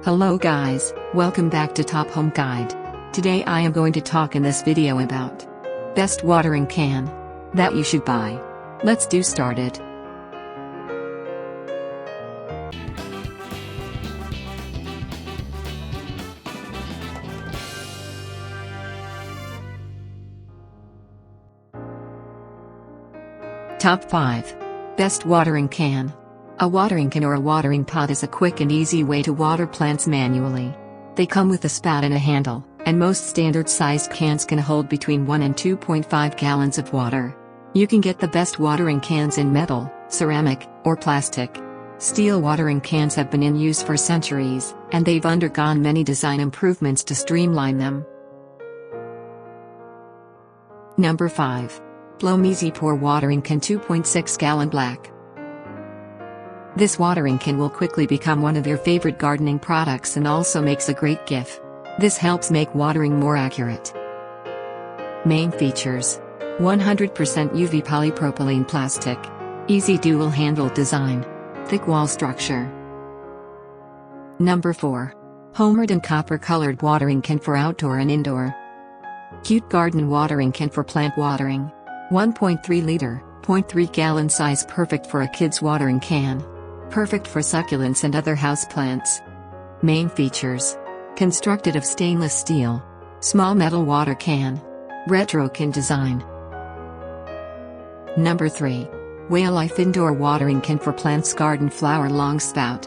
Hello guys, welcome back to Top Home Guide. Today I am going to talk in this video about best watering can that you should buy. Let's do started. Top 5. Best watering can. A watering can or a watering pot is a quick and easy way to water plants manually. They come with a spout and a handle, and most standard-sized cans can hold between 1 and 2.5 gallons of water. You can get the best watering cans in metal, ceramic, or plastic. Steel watering cans have been in use for centuries, and they've undergone many design improvements to streamline them. Number 5. Bloom Easy Pour Watering Can 2.6 Gallon Black. This watering can will quickly become one of your favorite gardening products and also makes a great gift. This helps make watering more accurate. Main features: 100% UV polypropylene plastic, easy dual handle design, thick wall structure. Number 4. Homemade and copper colored watering can for outdoor and indoor. Cute garden watering can for plant watering. 1.3 liter, 0.3 gallon size, perfect for a kid's watering can. Perfect for succulents and other houseplants. Main features: constructed of stainless steel, small metal water can, retro can design. Number 3. Whale Life Indoor Watering Can for Plants Garden Flower Long Spout.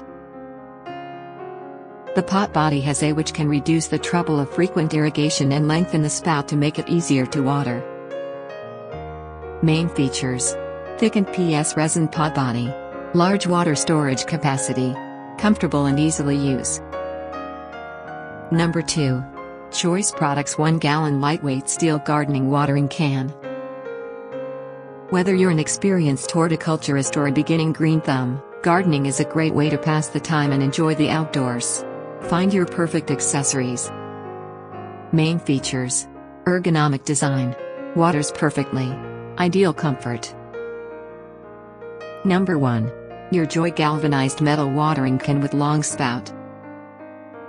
The pot body has a which can reduce the trouble of frequent irrigation and lengthen the spout to make it easier to water. Main features: thickened PS resin pot body, large water storage capacity, comfortable and easily use. Number 2. Choice Products 1 Gallon Lightweight Steel Gardening Watering Can. Whether you're an experienced horticulturist or a beginning green thumb, gardening is a great way to pass the time and enjoy the outdoors. Find your perfect accessories. Main features: ergonomic design, waters perfectly, ideal comfort. Number 1. Your Joy Galvanized Metal Watering Can with Long Spout.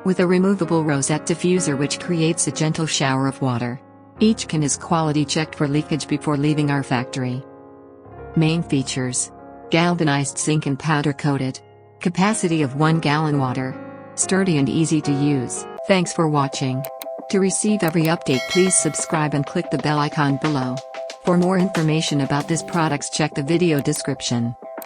With a removable rosette diffuser which creates a gentle shower of water. Each can is quality checked for leakage before leaving our factory. Main features: galvanized sink and powder coated. Capacity of 1 gallon water. Sturdy and easy to use. Thanks for watching. To receive every update, please subscribe and click the bell icon below. For more information about this products, check the video description.